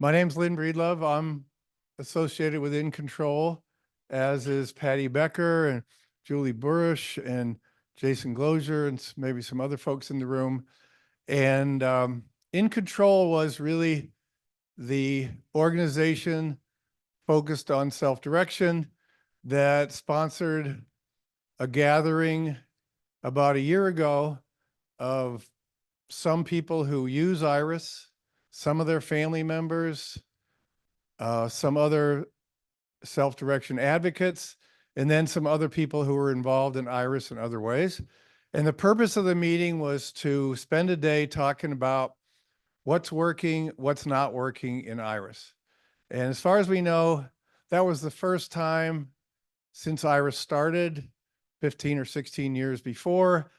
My name's Lynn Breedlove. I'm associated with In Control, as is Patty Becker and Julie Burish and Jason Glozier and maybe some other folks in the room. And In Control was really the organization focused on self-direction that sponsored a gathering about a year ago of some people who use Iris, some of their family members, some other self-direction advocates, and then some other people who were involved in Iris in other ways. And the purpose of the meeting was to spend a day talking about what's working, what's not working in Iris. And as far as we know, that was the first time since Iris started 15 or 16 years before,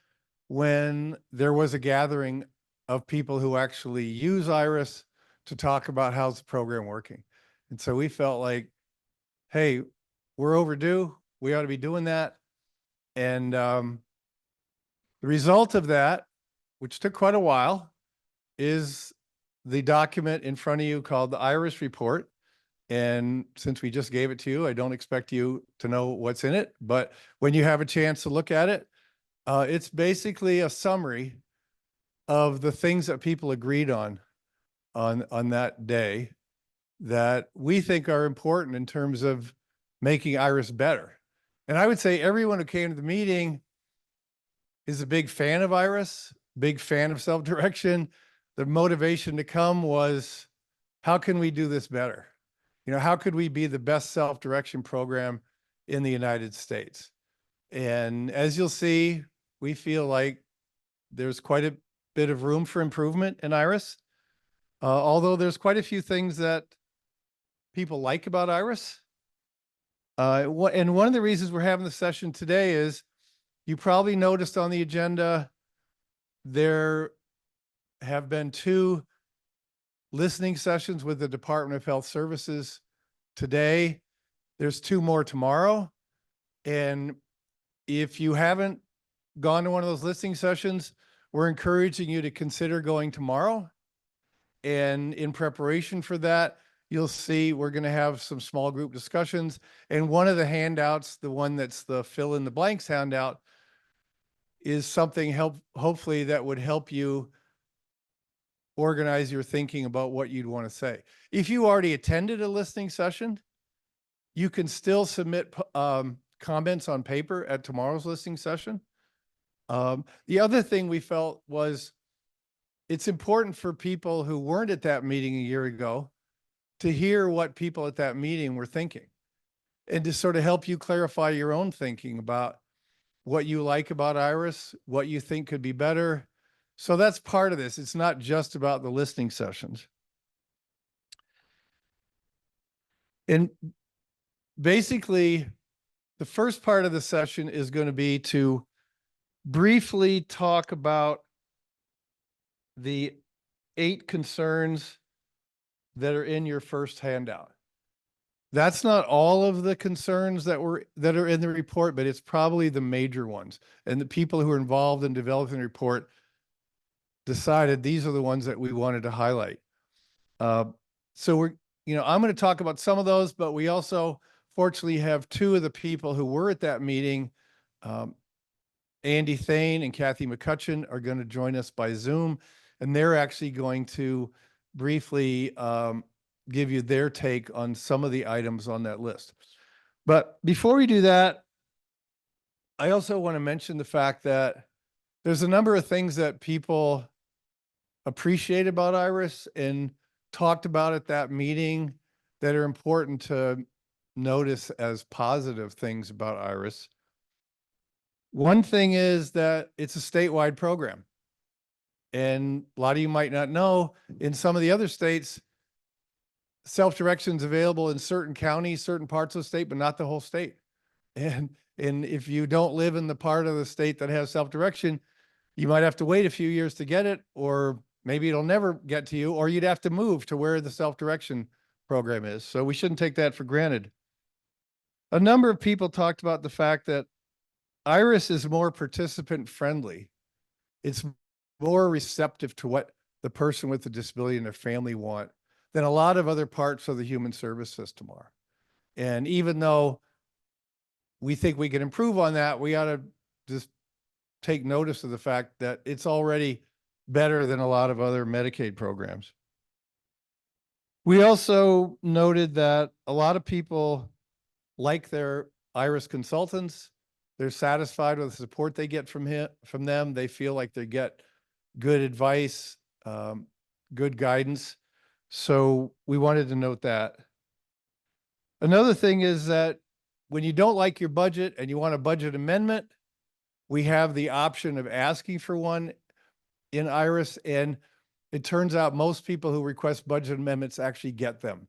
when there was a gathering of people who actually use Iris to talk about how's the program working. And so we felt like, hey, we're overdue. We ought to be doing that. And the result of that, which took quite a while, is the document in front of you called the Iris Report. And since we just gave it to you, I don't expect you to know what's in it. But when you have a chance to look at it, it's basically a summary of the things that people agreed on that day that we think are important in terms of making Iris better. And I would say everyone who came to the meeting is a big fan of Iris, big fan of self-direction. The motivation to come was, how can we do this better? You know, how could we be the best self-direction program in the United States? And as you'll see, we feel like there's quite a bit of room for improvement in Iris. Although there's quite a few things that people like about Iris. And one of the reasons we're having the session today is, you probably noticed on the agenda, there have been 2 listening sessions with the Department of Health Services today. There's 2 more tomorrow. And if you haven't gone to one of those listening sessions, we're encouraging you to consider going tomorrow. And in preparation for that, you'll see we're going to have some small group discussions. And one of the handouts, the one that's the fill in the blanks handout, is something hopefully that would help you organize your thinking about what you'd want to say. If you already attended a listening session, you can still submit comments on paper at tomorrow's listening session. The other thing we felt was, it's important for people who weren't at that meeting a year ago to hear what people at that meeting were thinking, and to sort of help you clarify your own thinking about what you like about Iris, what you think could be better. So that's part of this. It's not just about the listening sessions. And basically, the first part of the session is going to be to briefly talk about the 8 concerns that are in your first handout. That's not all of the concerns that are in the report, but it's probably the major ones. And the people who are involved in developing the report decided these are the ones that we wanted to highlight. So I'm going to talk about some of those, but we also fortunately have 2 of the people who were at that meeting. Andy Thane and Kathy McCutcheon are going to join us by Zoom, and they're actually going to briefly give you their take on some of the items on that list. But before we do that, I also want to mention the fact that there's a number of things that people appreciate about Iris and talked about at that meeting that are important to notice as positive things about Iris. One thing is that it's a statewide program. And a lot of you might not know, in some of the other states, self-direction is available in certain counties, certain parts of the state, but not the whole state. And if you don't live in the part of the state that has self-direction, you might have to wait a few years to get it, or maybe it'll never get to you, or you'd have to move to where the self-direction program is. So we shouldn't take that for granted. A number of people talked about the fact that Iris is more participant friendly. It's more receptive to what the person with the disability and their family want than a lot of other parts of the human service system are. And even though we think we can improve on that, we ought to just take notice of the fact that it's already better than a lot of other Medicaid programs. We also noted that a lot of people like their IRIS consultants. They're satisfied with the support they get from them. They feel like they get good advice, good guidance. So we wanted to note that. Another thing is that when you don't like your budget and you want a budget amendment, we have the option of asking for one in IRIS, and it turns out most people who request budget amendments actually get them.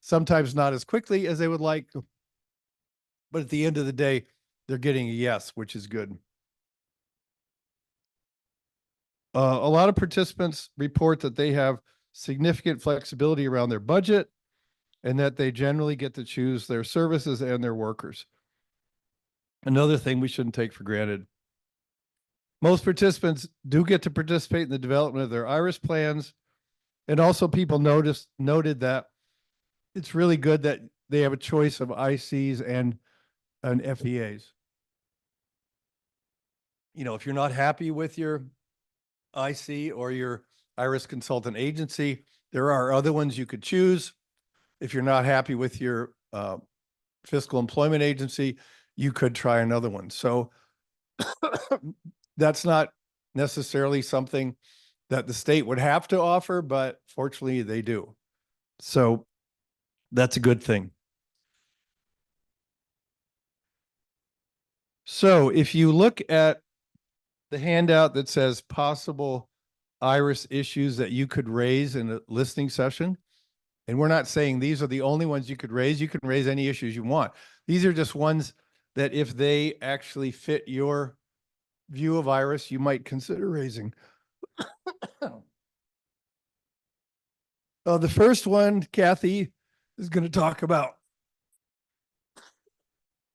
Sometimes not as quickly as they would like, but at the end of the day, they're getting a yes, which is good. A lot of participants report that they have significant flexibility around their budget and that they generally get to choose their services and their workers. Another thing we shouldn't take for granted. Most participants do get to participate in the development of their IRIS plans. And also people noted that it's really good that they have a choice of ICs and FEAs. You know, if you're not happy with your IC or your IRIS consultant agency, there are other ones you could choose. If you're not happy with your fiscal employment agency, you could try another one. So that's not necessarily something that the state would have to offer, but fortunately they do. So that's a good thing. So if you look at the handout that says possible IRIS issues that you could raise in a listening session, and we're not saying these are the only ones you could raise. You can raise any issues you want. These are just ones that if they actually fit your view of IRIS, you might consider raising. The first one, Kathy is going to talk about.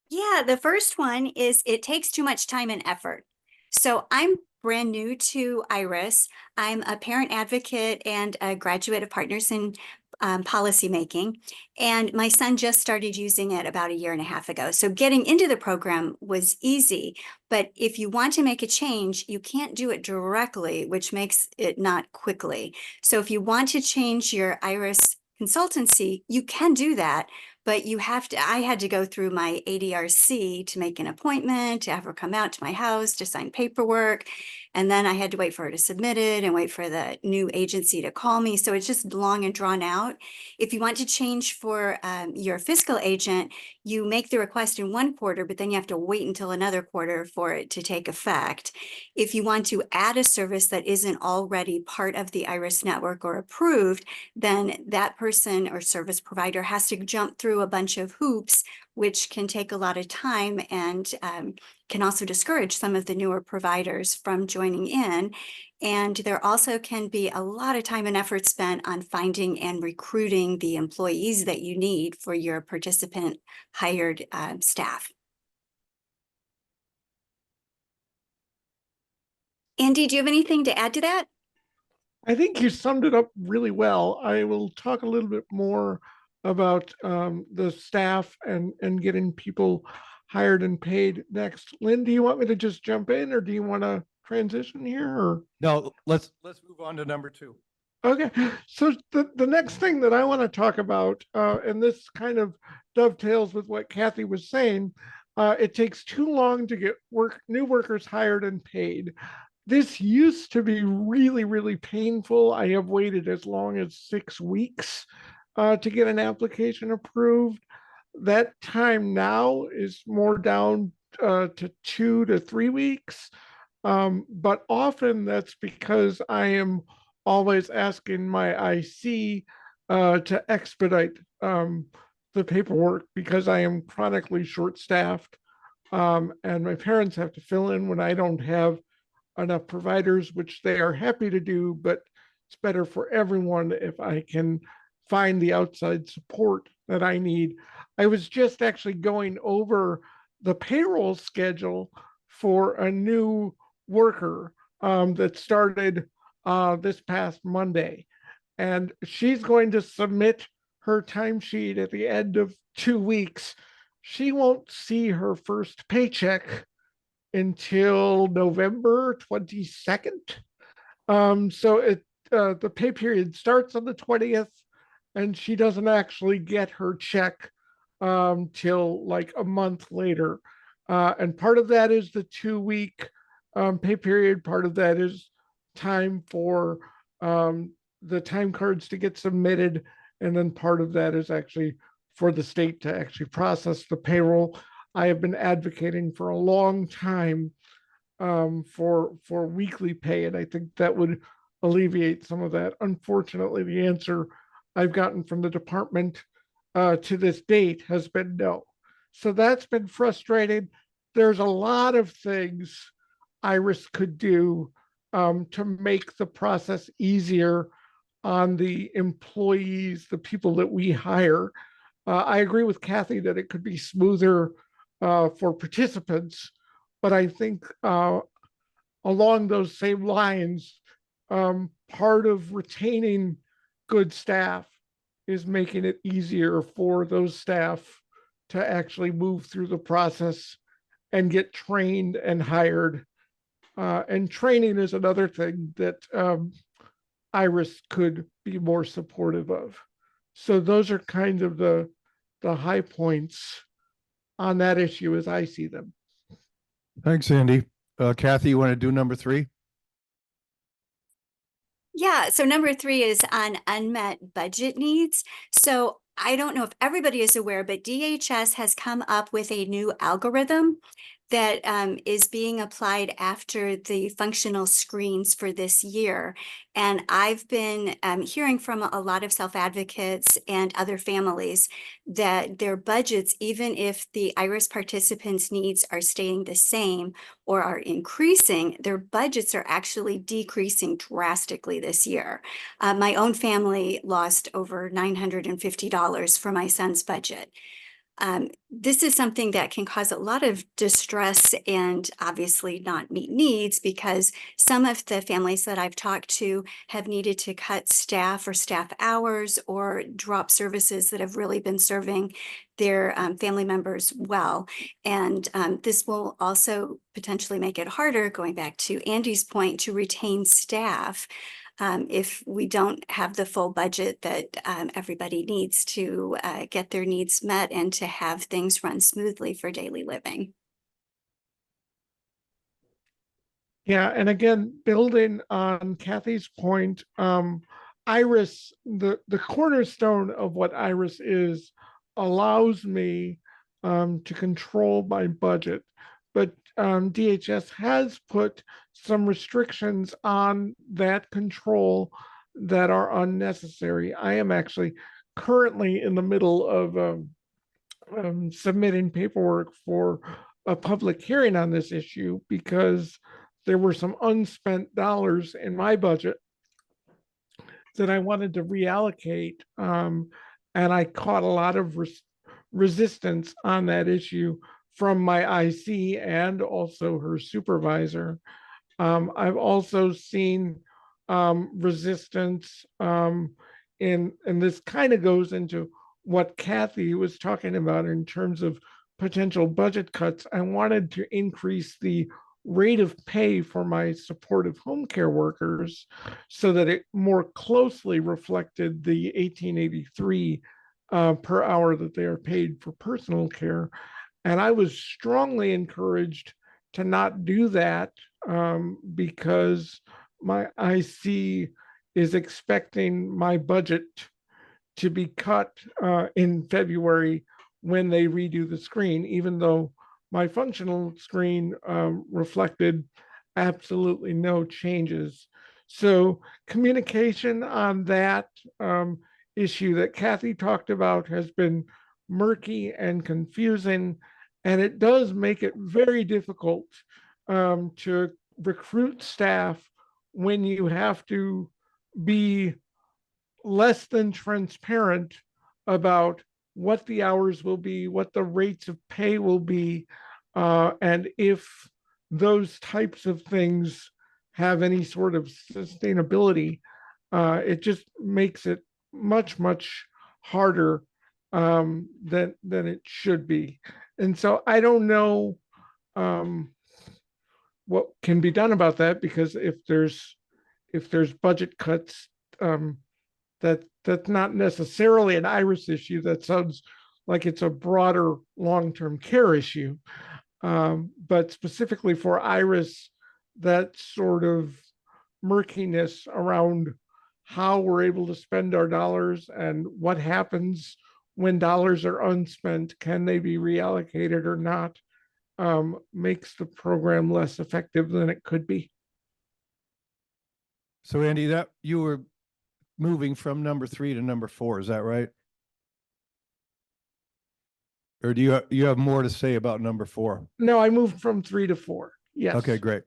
Yeah, the first one is it takes too much time and effort. So I'm brand new to IRIS. I'm a parent advocate and a graduate of Partners in Policymaking. And my son just started using it about a year and a half ago. So getting into the program was easy. But if you want to make a change, you can't do it directly, which makes it not quickly. So if you want to change your IRIS consultancy, you can do that. But you have to, I had to go through my ADRC to make an appointment, to have her come out to my house to sign paperwork. And then I had to wait for her to submit it and wait for the new agency to call me. So it's just long and drawn out. If you want to change for your fiscal agent, you make the request in one quarter, but then you have to wait until another quarter for it to take effect. If you want to add a service that isn't already part of the IRIS network or approved, then that person or service provider has to jump through a bunch of hoops, which can take a lot of time and can also discourage some of the newer providers from joining in. And there also can be a lot of time and effort spent on finding and recruiting the employees that you need for your participant hired staff. Andy, do you have anything to add to that? I think you summed it up really well. I will talk a little bit more about the staff and getting people hired and paid next. Lynn, do you want me to just jump in, or do you want to transition here? Or No, let's move on to number 2. okay, so the next thing that I want to talk about, and this kind of dovetails with what Kathy was saying, it takes too long to get new workers hired and paid. This used to be really, really painful. I have waited as long as 6 weeks to get an application approved. That time now is more down to 2 to 3 weeks. But often that's because I am always asking my IC to expedite the paperwork because I am chronically short-staffed. And my parents have to fill in when I don't have enough providers, which they are happy to do, but it's better for everyone if I can find the outside support that I need. I was just actually going over the payroll schedule for a new worker that started this past Monday. and she's going to submit her timesheet at the end of 2 weeks. She won't see her first paycheck until November 22nd. So the pay period starts on the 20th, and she doesn't actually get her check till like a month later. And part of that is the 2 week pay period. Part of that is time for the time cards to get submitted. And then part of that is actually for the state to actually process the payroll. I have been advocating for a long time for weekly pay, and I think that would alleviate some of that. Unfortunately, the answer I've gotten from the department to this date has been no. So that's been frustrating. There's a lot of things Iris could do to make the process easier on the employees, the people that we hire. I agree with Kathy that it could be smoother for participants, but I think along those same lines, part of retaining good staff is making it easier for those staff to actually move through the process and get trained and hired. And training is another thing that Iris could be more supportive of. So those are kind of the high points on that issue as I see them. Thanks, Andy. Kathy, you want to do number 3? Yeah, so number 3 is on unmet budget needs. So I don't know if everybody is aware, but DHS has come up with a new algorithm that is being applied after the functional screens for this year. And I've been hearing from a lot of self-advocates and other families that their budgets, even if the IRIS participants' needs are staying the same or are increasing, their budgets are actually decreasing drastically this year. My own family lost over $950 for my son's budget. This is something that can cause a lot of distress and obviously not meet needs, because some of the families that I've talked to have needed to cut staff or staff hours or drop services that have really been serving their family members well. And this will also potentially make it harder, going back to Andy's point, to retain staff if we don't have the full budget that everybody needs to get their needs met and to have things run smoothly for daily living. Yeah, and again, building on Kathy's point, Iris, the cornerstone of what Iris is, allows me to control my budget. But DHS has put some restrictions on that control that are unnecessary. I am actually currently in the middle of submitting paperwork for a public hearing on this issue because there were some unspent dollars in my budget that I wanted to reallocate. And I caught a lot of resistance on that issue from my IC and also her supervisor. I've also seen resistance and this kind of goes into what Kathy was talking about in terms of potential budget cuts. I wanted to increase the rate of pay for my supportive home care workers so that it more closely reflected the 1883 per hour that they are paid for personal care. And I was strongly encouraged to not do that because my IC is expecting my budget to be cut in February when they redo the screen, even though my functional screen reflected absolutely no changes. So communication on that issue that Kathy talked about has been murky and confusing, and it does make it very difficult to recruit staff when you have to be less than transparent about what the hours will be, what the rates of pay will be, and if those types of things have any sort of sustainability. It just makes it much harder than it should be. And so I don't know what can be done about that, because if there's budget cuts, um, that's not necessarily an Iris issue. That sounds like it's a broader long-term care issue. But specifically for Iris, that sort of murkiness around how we're able to spend our dollars and what happens when dollars are unspent, can they be reallocated or not, makes the program less effective than it could be. So Andy, that you were moving from number 3 to number 4, is that right? Or do you have more to say about number 4? No, I moved from 3 to 4. Yes. Okay, great.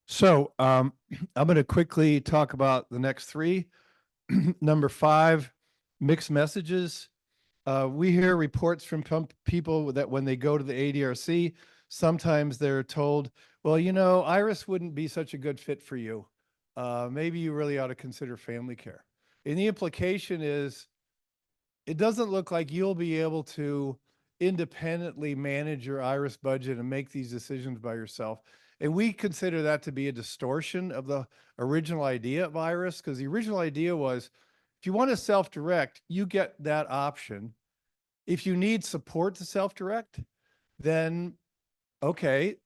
So I'm going to quickly talk about the next 3. Number 5, mixed messages. We hear reports from people that when they go to the ADRC, sometimes they're told, well, you know, Iris wouldn't be such a good fit for you. Maybe you really ought to consider family care. And the implication is it doesn't look like you'll be able to independently manage your Iris budget and make these decisions by yourself. And we consider that to be a distortion of the original idea of Iris, because the original idea was if you want to self-direct, you get that option. If you need support to self-direct, then okay,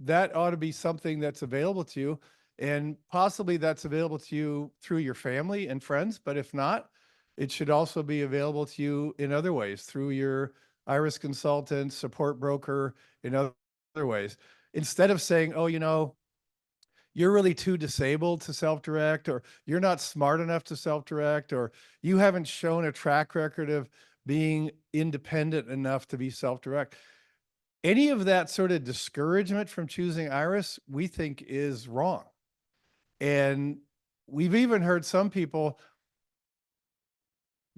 that ought to be something that's available to you. And possibly that's available to you through your family and friends. But if not, it should also be available to you in other ways through your Iris consultant, support broker, in other ways. Instead of saying, oh, you know, you're really too disabled to self-direct, or you're not smart enough to self-direct, or you haven't shown a track record of being independent enough to be self-direct. Any of that sort of discouragement from choosing Iris, we think is wrong. And we've even heard some people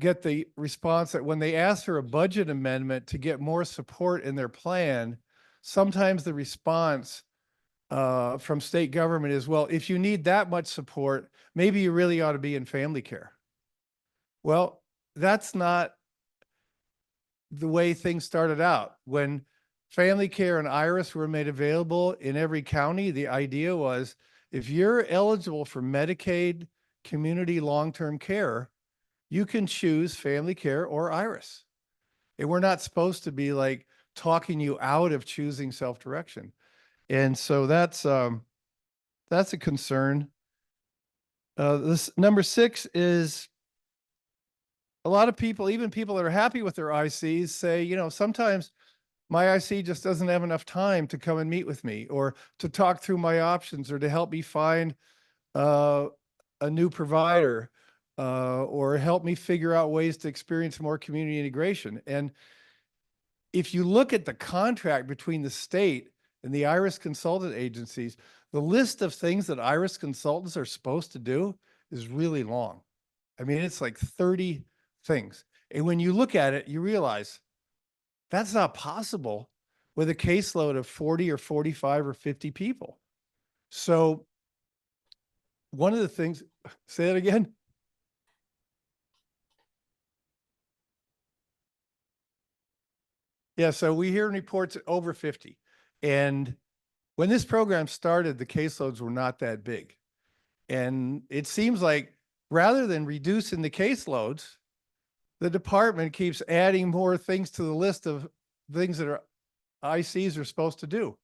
get the response that when they ask for a budget amendment to get more support in their plan, sometimes the response from state government is, well, if you need that much support, maybe you really ought to be in family care. Well, that's not the way things started out. When family care and Iris were made available in every county, the idea was if you're eligible for Medicaid community long-term care, you can choose family care or Iris. And we're not supposed to be like talking you out of choosing self-direction. And so that's a concern. This number 6 is a lot of people, even people that are happy with their ICs, say, you know, sometimes my IC just doesn't have enough time to come and meet with me, or to talk through my options, or to help me find a new provider, or help me figure out ways to experience more community integration. And if you look at the contract between the state and the Iris consultant agencies, the list of things that Iris consultants are supposed to do is really long. I mean, it's like 30 things. And when you look at it, you realize that's not possible with a caseload of 40 or 45 or 50 people. So one of the things, say that again. Yeah, so we hear in reports over 50. And when this program started, the caseloads were not that big. And it seems like rather than reducing the caseloads, the department keeps adding more things to the list of things that are ICs are supposed to do.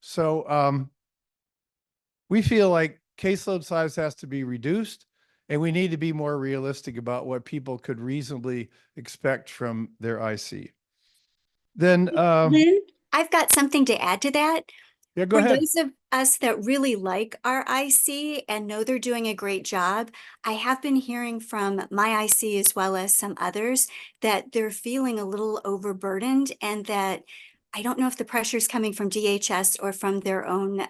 So we feel like caseload size has to be reduced, and we need to be more realistic about what people could reasonably expect from their IC. Then Lynn, I've got something to add to that. yeah, go For ahead. those of us that really like our IC and know they're doing a great job, I have been hearing from my IC as well as some others that they're feeling a little overburdened, and that I don't know if the pressure is coming from DHS or from their own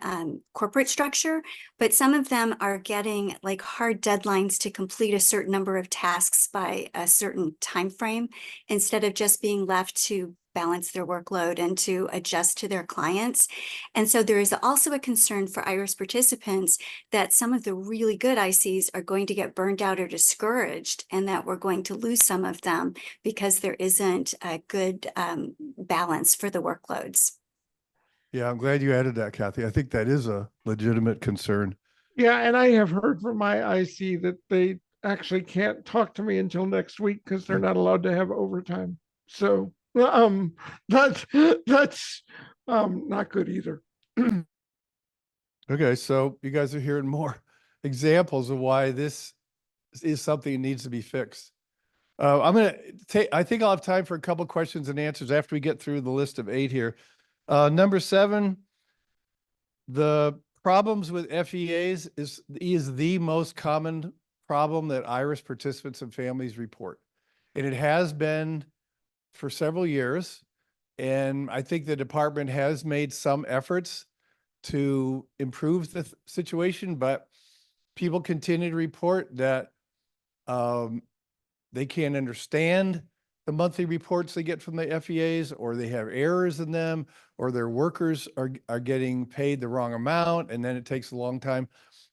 corporate structure, but some of them are getting like hard deadlines to complete a certain number of tasks by a certain time frame instead of just being left to balance their workload and to adjust to their clients. And so there is also a concern for IRIS participants that some of the really good ICs are going to get burned out or discouraged, and that we're going to lose some of them because there isn't a good balance for the workloads. Yeah, I'm glad you added that, Kathy. I think that is a legitimate concern. Yeah, and I have heard from my IC that they actually can't talk to me until next week because they're not allowed to have overtime. So that's not good either. Okay, so you guys are hearing more examples of why this is something that needs to be fixed. I'm going to take, I think I'll have time for a couple questions and answers after we get through the list of 8 here. Number 7, the problems with FEAs is the most common problem that IRIS participants and families report. And it has been for several years. And I think the department has made some efforts to improve the situation, but people continue to report that they can't understand the monthly reports they get from the FEAs, or they have errors in them, or their workers are getting paid the wrong amount, and then it takes a long time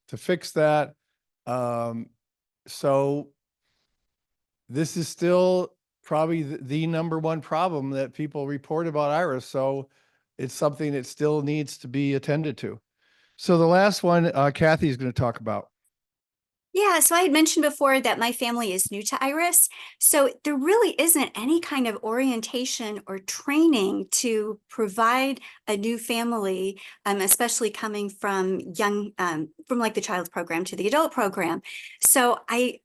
to fix that. So this is still probably the number one problem that people report about IRIS. So it's something that still needs to be attended to. So the last one, Kathy is going to talk about. Yeah, so I had mentioned before that my family is new to IRIS. So there really isn't any kind of orientation or training to provide a new family, especially coming from young, from like the child program to the adult program. So I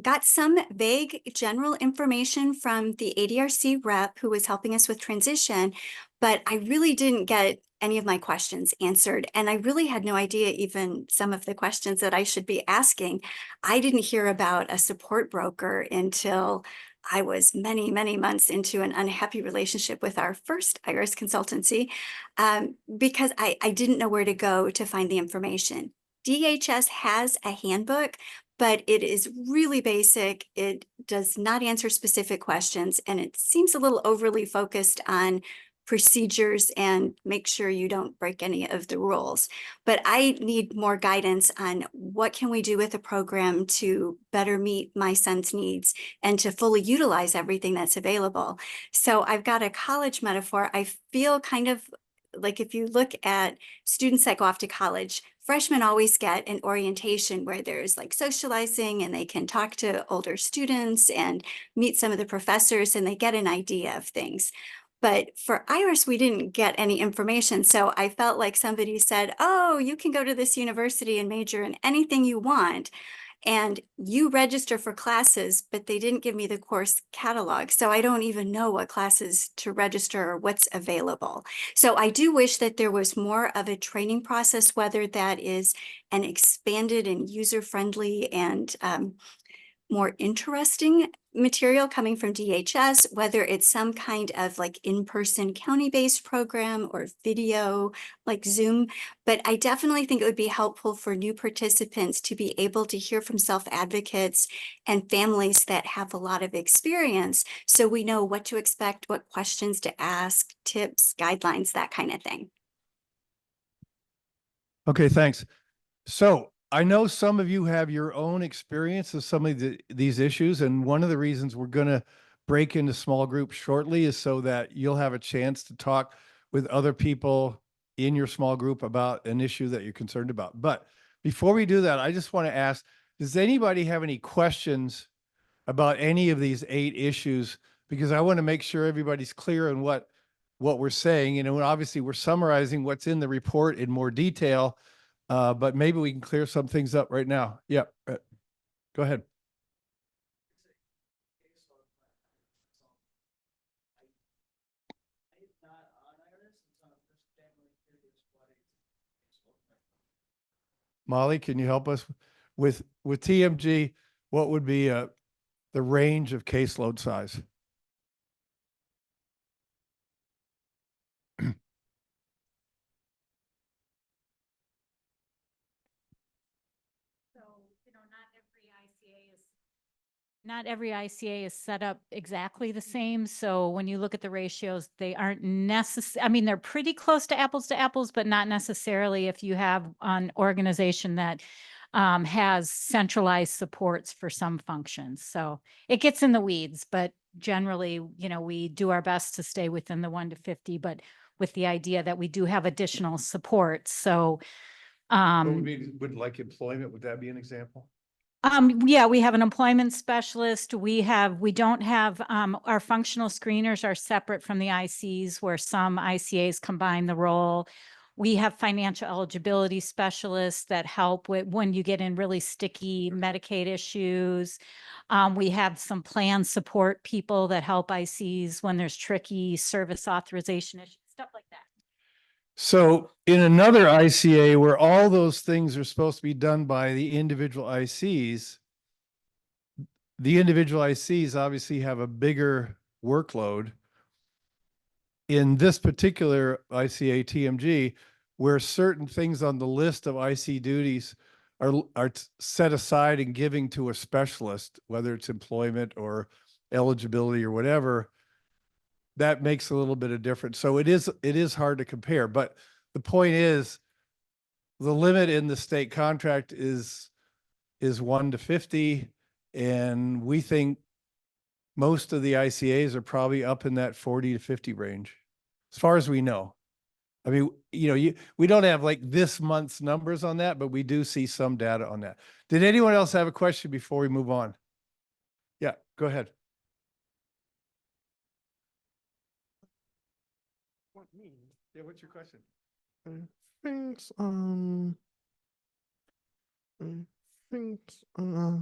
got some vague general information from the ADRC rep who was helping us with transition, but I really didn't get any of my questions answered. And I really had no idea even some of the questions that I should be asking. I didn't hear about a support broker until I was many, many months into an unhappy relationship with our first IRIS consultancy, because I didn't know where to go to find the information. DHS has a handbook, but it is really basic. It does not answer specific questions, and it seems a little overly focused on procedures and make sure you don't break any of the rules. But I need more guidance on what can we do with the program to better meet my son's needs and to fully utilize everything that's available. So I've got a college metaphor. I feel kind of like if you look at students that go off to college, freshmen always get an orientation where there's like socializing and they can talk to older students and meet some of the professors and they get an idea of things. But for IRIS, we didn't get any information. So I felt like somebody said, oh, you can go to this university and major in anything you want. And you register for classes, but they didn't give me the course catalog. So I don't even know what classes to register or what's available. So I do wish that there was more of a training process, whether that is an expanded and user-friendly and more interesting material coming from DHS, whether it's some kind of like in-person county-based program or video like Zoom. But I definitely think it would be helpful for new participants to be able to hear from self-advocates and families that have a lot of experience, so we know what to expect, what questions to ask, tips, guidelines, that kind of thing. Okay, thanks. So I know some of you have your own experience of some of these issues, and one of the reasons we're going to break into small groups shortly is so that you'll have a chance to talk with other people in your small group about an issue that you're concerned about. But before we do that, I just want to ask, does anybody have any questions about any of these 8 issues? Because I want to make sure everybody's clear on what we're saying. You know, obviously we're summarizing what's in the report in more detail, but maybe we can clear some things up right now. Yeah, go ahead. Molly, can you help us with TMG? What would be the range of caseload size? Not every ICA is set up exactly the same. So when you look at the ratios, they aren't necessary. I mean, they're pretty close to apples, but not necessarily if you have an organization that has centralized supports for some functions. So it gets in the weeds, but generally, we do our best to stay within the 1 to 50, but with the idea that we do have additional supports. So, What would like employment, would that be an example? yeah, we have an employment specialist. We don't have, our functional screeners are separate from the ICs where some ICAs combine the role. We have financial eligibility specialists that help with when you get in really sticky Medicaid issues. We have some plan support people that help ICs when there's tricky service authorization issues, stuff like that. So in another ICA where all those things are supposed to be done by the individual ICs, the individual ICs obviously have a bigger workload. In this particular ICA TMG, where certain things on the list of IC duties are set aside and giving to a specialist, whether it's employment or eligibility or whatever, that makes a little bit of difference. So it is hard to compare, but the point is the limit in the state contract is 1 to 50. And we think most of the ICAs are probably up in that 40 to 50 range, as far as we know. I mean, we don't have like this month's numbers on that, but we do see some data on that. Did anyone else have a question before we move on? Yeah, go ahead. What means? Yeah, what's your question? Thanks, thanks,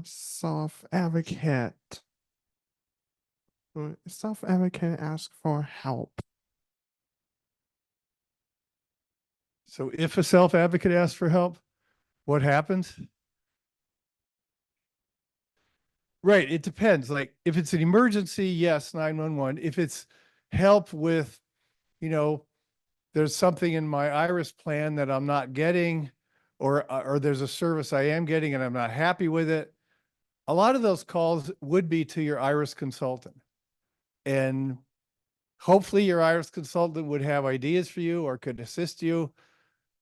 self-advocate. Self-advocate ask for help. So if a self-advocate asks for help, what happens? Right, it depends. Like if it's an emergency, yes, 911. If it's help with, there's something in my IRIS plan that I'm not getting, or there's a service I am getting and I'm not happy with it. A lot of those calls would be to your IRIS consultant. And hopefully your IRIS consultant would have ideas for you or could assist you.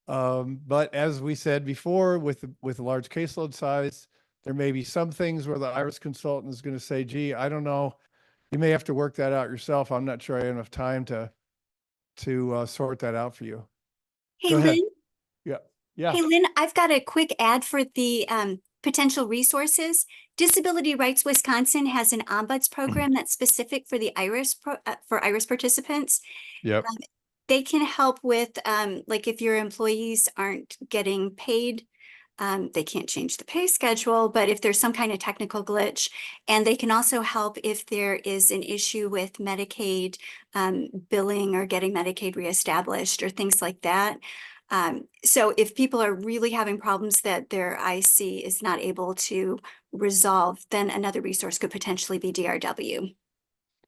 But as we said before, with a large caseload size, there may be some things where the IRIS consultant is going to say, gee, I don't know. You may have to work that out yourself. I'm not sure I have enough time to sort that out for you. Hey, Go ahead. Lynn. Yeah. Hey, Lynn, I've got a quick ad for the potential resources. Disability Rights Wisconsin has an ombuds program that's specific for the for IRIS participants. Yep. They can help with, like if your employees aren't getting paid, they can't change the pay schedule, but if there's some kind of technical glitch, and they can also help if there is an issue with Medicaid billing or getting Medicaid reestablished or things like that. So if people are really having problems that their IC is not able to resolve, then another resource could potentially be DRW.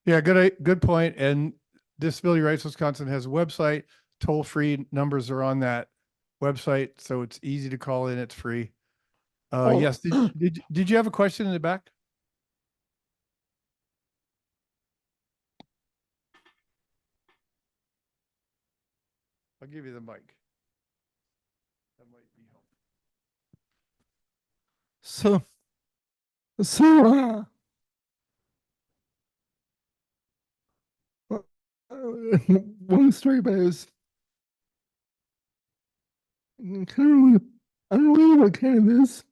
Yeah, good point. And Disability Rights Wisconsin has a website. Toll-free numbers are on that website, so it's easy to call in. It's free. Oh. Yes. Did you have a question in the back? I'll give you the mic. That might be helpful. One story about is kind of, I don't really know what kind of is.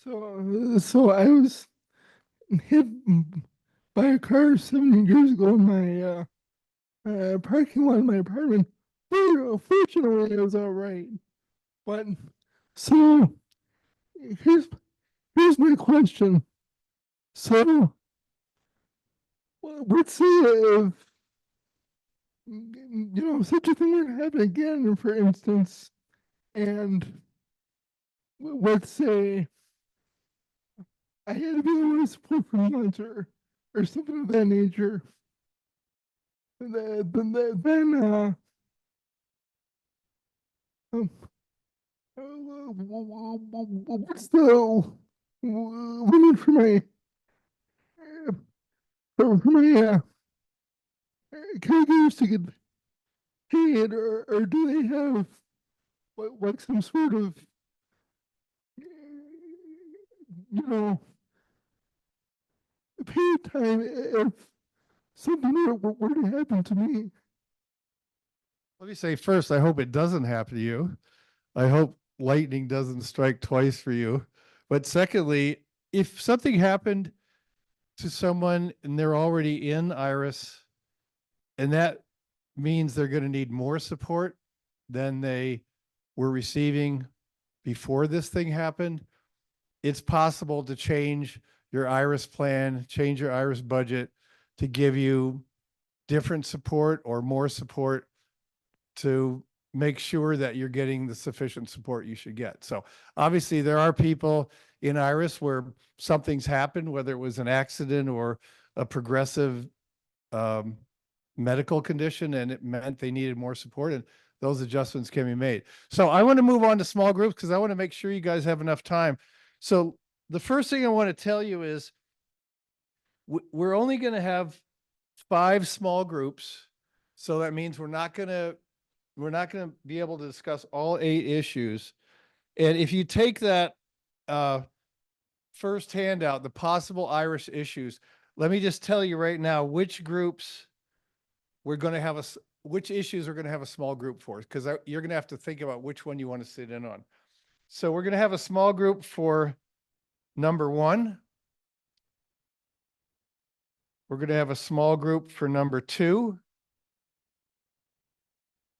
So I was hit by a car 70 years ago in my parking lot of my apartment. Fortunately, it was all right. But so here's my question. So let's say if such a thing were to happen again, for instance, and let's say I had to be able to support for months or something of that nature. Then what's the limit for my for my caregivers to get paid, or do they have like some sort of you know paid time if something were to happen to me? Let me say first, I hope it doesn't happen to you. I hope lightning doesn't strike twice for you. But secondly, if something happened to someone and they're already in Iris, and that means they're going to need more support than they were receiving before this thing happened, it's possible to change your Iris plan, change your Iris budget to give you different support or more support to make sure that you're getting the sufficient support you should get. So obviously there are people in Iris where something's happened, whether it was an accident or a progressive medical condition, and it meant they needed more support, and those adjustments can be made. So I want to move on to small groups because I want to make sure you guys have enough time. So the first thing I want to tell you is we're only going to have 5 small groups. So that means we're not going to be able to discuss all 8 issues. And if you take that first handout, the possible Iris issues, let me just tell you right now which groups we're going to have which issues we're going to have a small group for, because you're going to have to think about which one you want to sit in on. So we're going to have a small group for number 1. We're going to have a small group for number 2.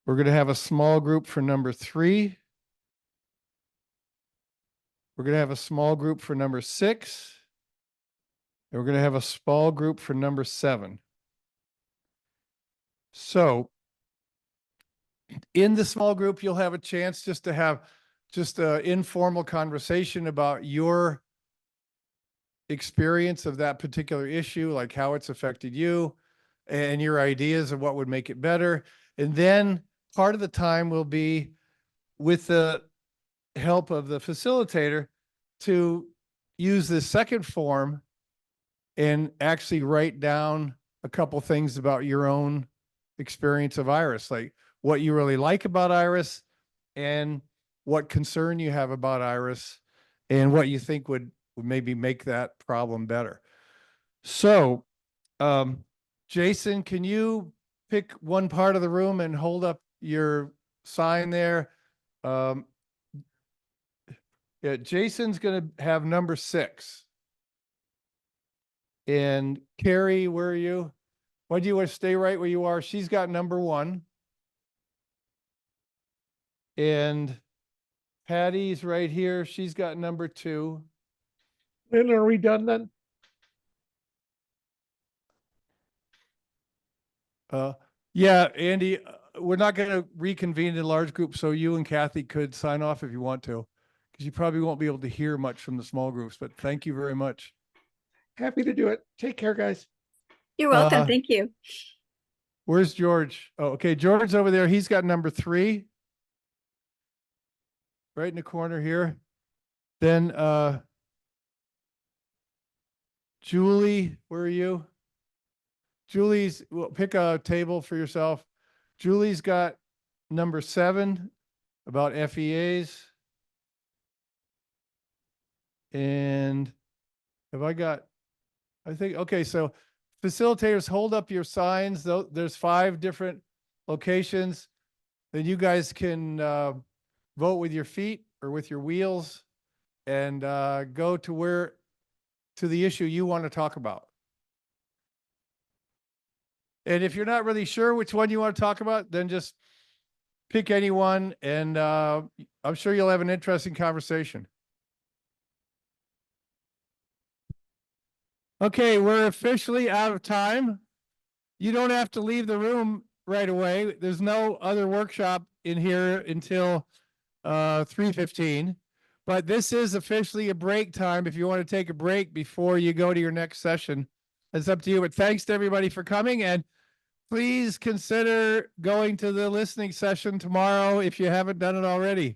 We're going to have a small group for number 3. We're going to have a small group for number 6. And we're going to have a small group for number 7. So in the small group, you'll have a chance just to have just an informal conversation about your experience of that particular issue, like how it's affected you and your ideas of what would make it better. And then part of the time will be with the help of the facilitator to use this second form and actually write down a couple things about your own experience of Iris, like what you really like about Iris and what concern you have about Iris and what you think would maybe make that problem better. So, Jason, can you pick one part of the room and hold up your sign there? Yeah, Jason's going to have number 6. And Carrie, where are you? Why do you want to stay right where you are? She's got number 1. And Patty's right here. She's got number 2. And are we done then? Yeah, Andy, we're not going to reconvene in large groups, so you and Kathy could sign off if you want to, because you probably won't be able to hear much from the small groups, but thank you very much. Happy to do it. Take care, guys. You're welcome. Thank you. Where's George? Oh, okay. George's over there. He's got number 3. Right in the corner here. Then Julie, where are you? Julie's, well, pick a table for yourself. Julie's got number 7 about FEAs. And have I got, I think, okay, so facilitators, hold up your signs. There's 5 different locations. Then you guys can vote with your feet or with your wheels and go to the issue you want to talk about. And if you're not really sure which one you want to talk about, then just pick any one, and I'm sure you'll have an interesting conversation. Okay, we're officially out of time. You don't have to leave the room right away. There's no other workshop in here until 3:15. But this is officially a break time. If you want to take a break before you go to your next session, it's up to you. But thanks to everybody for coming, and please consider going to the listening session tomorrow if you haven't done it already.